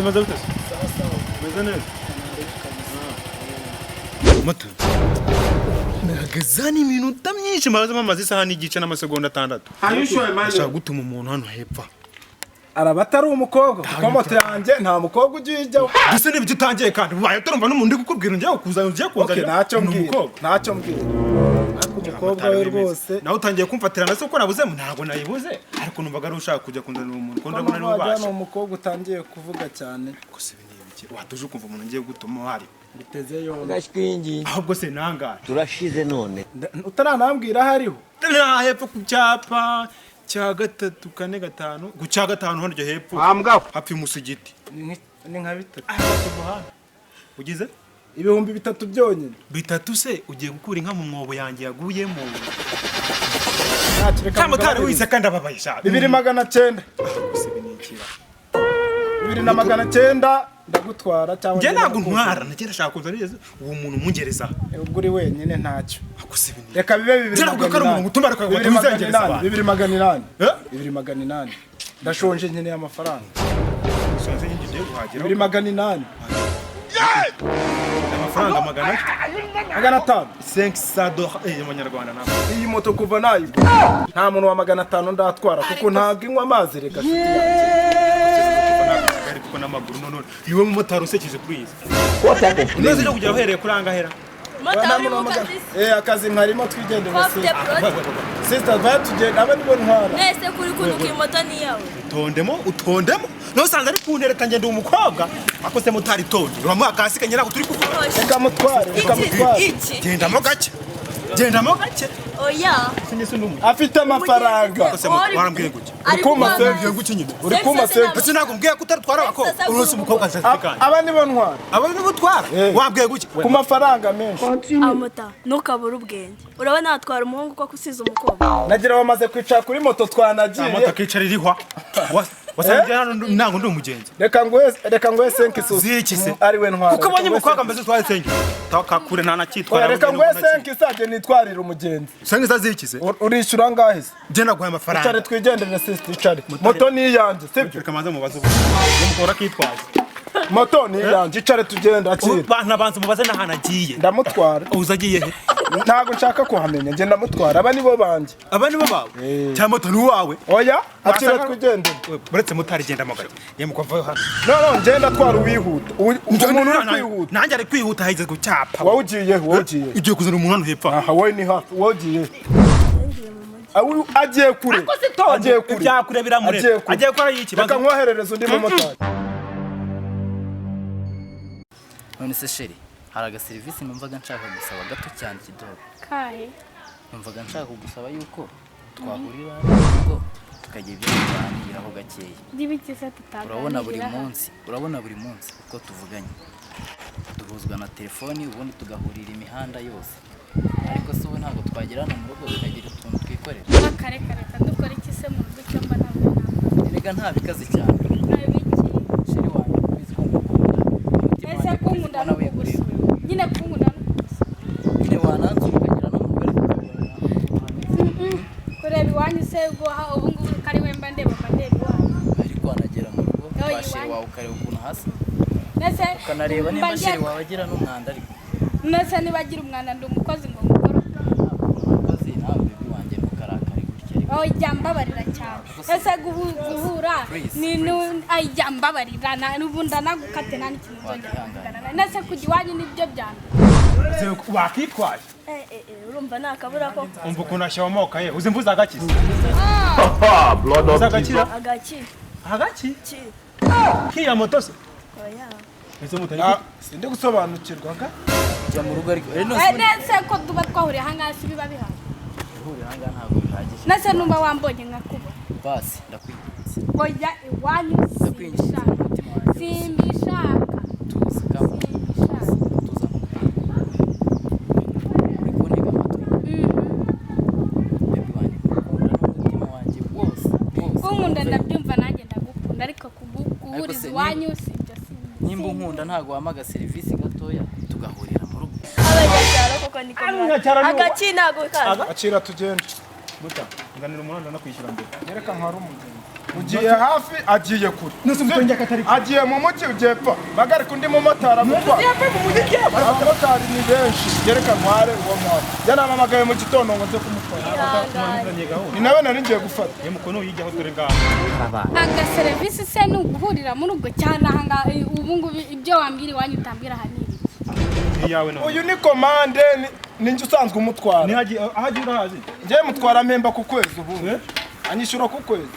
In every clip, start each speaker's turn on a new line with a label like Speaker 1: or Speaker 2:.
Speaker 1: Maze gute? Meze neza. Moto. Nagazani iminota myinshi maze mamaze isaha n'igice n'amasegonda 6.
Speaker 2: Ayushoye manje.
Speaker 1: Ashaka gutuma umuntu hano hepfa.
Speaker 2: Araba ari umukobwa kuko moto yanjye nta mukobwa ujijyaho.
Speaker 1: Gise n'ibyo utangiye kandi ubaye turumva n'umuntu ndi kukubwira ngiye kuza
Speaker 2: Okay, ntacyo mbwira. Ariko umukobwa we rwose.
Speaker 1: Nawe utangiye kumfatirana se uko nabuze ntago nayibuze. Ariko numvaga ari ushaka kujya kundana umuntu. Ko ndabona ari ubasha.
Speaker 2: Ni umukobwa utangiye kuvuga cyane.
Speaker 1: Ko se binibiki. Watuje ukumva umuntu ngiye gutuma hari.
Speaker 2: Biteze yo.
Speaker 3: Gashwingi.
Speaker 1: Ahubwo se nangara.
Speaker 3: Turashize none.
Speaker 2: Utaranambwira hariho.
Speaker 1: Hepfo ku cyapa cya 3 4 5 guca 5 hano hepfo. Hafi musigiti.
Speaker 2: Ni nka bitatu.
Speaker 1: Ugize?
Speaker 2: Ibihumbi 3 byonyine.
Speaker 1: 3 se ugiye gukura inka mu mwobo yanjye yaguyemo.
Speaker 2: Kamotari
Speaker 1: wise kandi ababayisha.
Speaker 2: 2900. 2900 ndagutwara cyangwa
Speaker 1: nge ntabwo ntwara nagera shaka kuza nigeze uwo muntu mungereza
Speaker 2: ubwo uri wenyine ntacyo
Speaker 1: akuse ibintu
Speaker 2: reka bibe 2800 ndashonje nkeneye amafaranga 2800 amafaranga magana 500 $500 y'amanyarwanda nako iyi moto kuva nayo nta muntu wa 500 ndatwara kuko ntabwo inywa amazi reka
Speaker 1: kuko namaguru none niwe mu motari usekeje kuri izi neze cyo kujya uhereye kuranga hera
Speaker 2: akazi nkarimo twigendera sister va tugenda abandi bo ntwara
Speaker 4: nese kuri kunuka imoto ni yawe
Speaker 1: utondemo no sanze ari kuntereta ngende umukobwa akose motari tonde uramwa akasi kanyera ko turi kuvuga
Speaker 2: reka mutware
Speaker 1: genda mo gake
Speaker 4: oya
Speaker 2: afite amafaranga
Speaker 1: warambwiye gute
Speaker 2: ukuma save nguki nyine uri kuma save
Speaker 1: ese nako mbwiye kutatwara abakobwa urose umukobwa nsatikanye
Speaker 2: abandi bo ntwara
Speaker 1: abandi bo twara wabwiye guki
Speaker 2: ku mafaranga menshi
Speaker 4: amota nukabura ubwenge urabona atwara umuhungu ko kusiza umukobwa
Speaker 2: nagira bamaze kwicara kuri moto twanagiye
Speaker 1: amota kicarira ihwa wasanje nango ndi umugenzi
Speaker 2: reka ngwe senki
Speaker 1: zikise
Speaker 2: ari we ntwara
Speaker 1: kuko abanye mukobwa mbese twari senki takakure nana kitwara
Speaker 2: reka ngwe senki saje nitwarira umugenzi
Speaker 1: senki zazikise
Speaker 2: urishura ngahe se
Speaker 1: je naguhaye amafaranga
Speaker 2: icare twigendere sister icare moto ni yanje sibyo
Speaker 1: reka maze mubaze umukora kitwaje
Speaker 2: moto ni yanje icare tugenda akira
Speaker 1: bana banze mubaze nahana agiye
Speaker 2: ndamutwara
Speaker 1: uzagiye he
Speaker 2: ntago nshaka kuhamenya nge ndamutwara aba nibo banje
Speaker 1: aba nibo bawe cyangwa moto ni wawe
Speaker 2: oya akira twigendere
Speaker 1: buretse motari genda amagara yemukova hano
Speaker 2: no ngenda twara uwihuta umuntu uri kwihuta
Speaker 1: nanjye ari kwihuta hayize gucyapa
Speaker 2: wowe ugiye
Speaker 1: ugiye kuzana umuntu hano hepfo
Speaker 2: aha wowe ni hafi wowe ugiye agiye kure
Speaker 1: ibyakure biramure agiye gukora y'ikibazo
Speaker 2: reka nkoherereza undi mumotari
Speaker 5: none se sheri hari agaserivisi numvaga nshaka gusaba gato cyane kidogo
Speaker 4: kahe
Speaker 5: numvaga nshaka kugusaba yuko twahurira ngo tukagira ibyo tuganiraho gakeya
Speaker 4: n'ibikisa tutaganira
Speaker 5: urabona buri munsi uko tuvuganye duhuzwa na telefoni ubundi tugahurira imihanda yose ariko se ubu ntabwo twagerana mu rugo tukagira utuntu twikorera
Speaker 4: reka dukora iki se mu rugo cyangwa ntabwo
Speaker 5: erega nta bikaze cyane sheri wanjye ubizi ko ngukunda
Speaker 4: ese ko nkunda no kugusura nyine kunkunda no kugusura
Speaker 5: nyine wananze ukagira no mu rugo
Speaker 4: kureba iwanyu se ubwo ubu ngubu kari wemba ndeba iwanyu
Speaker 5: ariko wanagera mu rugo basheri wawe ukareba ukuntu hasa
Speaker 4: nese
Speaker 5: ukanareba niba sheri wawe agira n'umwanda ariko
Speaker 4: nese nibagira umwanda ndi umukozi ngo mukoro
Speaker 5: umukozi nawe bibi wanjye ntukarakare gutya ariko
Speaker 4: ijya mbabarira cyane ese guhura ni mbabarira n'ubundi anagukate nta n'ikintu nzongera kuvugana nese kujya iwanyu nibyo byanjye
Speaker 1: wakitwaje
Speaker 4: urumva nakabura ko
Speaker 1: umva ukuntu ashyira amoko ye uzi mvuze agakiza agaki kiya moto se
Speaker 4: oya
Speaker 1: ese mutari
Speaker 2: sindi gusobanukirwa nga
Speaker 5: jya mu rugo ariko
Speaker 4: nese ko tuba twahuriye ahangaha si biba bihari
Speaker 5: ihurira ahangaha ntabwo bihagije
Speaker 4: nese numva wambonye nkakuba
Speaker 5: basi ndakwinginze
Speaker 4: oya iwanyu simbishaka
Speaker 5: tuza kama tuza ariko niba amatwi baby wanjye ukunda n'umutima wanjye wose
Speaker 4: unkunda ndabyumva nanjye ndagukunda ariko guhuriza iwanyu sibyo
Speaker 5: nimba unkunda ntabwo wamaga serivisi gatoya tugahurira mu rugo
Speaker 4: abanyacyaro koko niko agaki ntabwo kaza
Speaker 2: akira tugende
Speaker 1: buta nganira umuhanda no kwishyura mbere
Speaker 2: yereka nkari umugenzi ugiye hafi agiye kure agiye mu mujyi ugiye pa bagarika undi mumotari amutwara abamotari ni benshi gereka ntware uwo ntware yanamamagaye mu gitondo ngo nze kumutwara ni nawe nari ngiye gufata
Speaker 1: mukono yijyaho dore ngaho
Speaker 4: aga serivisi se ni uguhurira muri ubwo cyane ahangaha ubu ngubu ibyo wambwira iwanyu utambwira ahanini
Speaker 2: uyu ni komande ni njye usanzwe umutwara
Speaker 1: ahagiye urahazi
Speaker 2: njyewe mutwara mpemba ku kwezi ubu anyishyura ku kwezi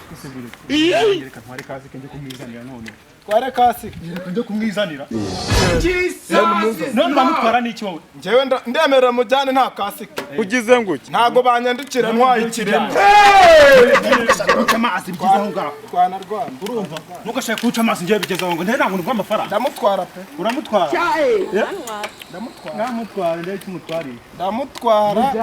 Speaker 1: reka ntware kazi ke njye kumwizanira none
Speaker 2: tware kasike
Speaker 1: njye kumwizanira none bamutwara n'iki wowe
Speaker 2: njyewe ndemerera mujyane nta kasike
Speaker 3: ugize nguki
Speaker 2: ntago banyandikira ntwaye ikiremwa
Speaker 1: kuca amazi bigeze aho ngaho
Speaker 2: twanarwana
Speaker 1: urumva ntugashake kuca amazi njyewe bigeze aho ngo ntere ntabwo numva amafaranga
Speaker 2: ndamutwara pe
Speaker 1: uramutwara
Speaker 2: ndamutwara
Speaker 1: ndamutwara ndetse umutwariye
Speaker 2: ndamutwara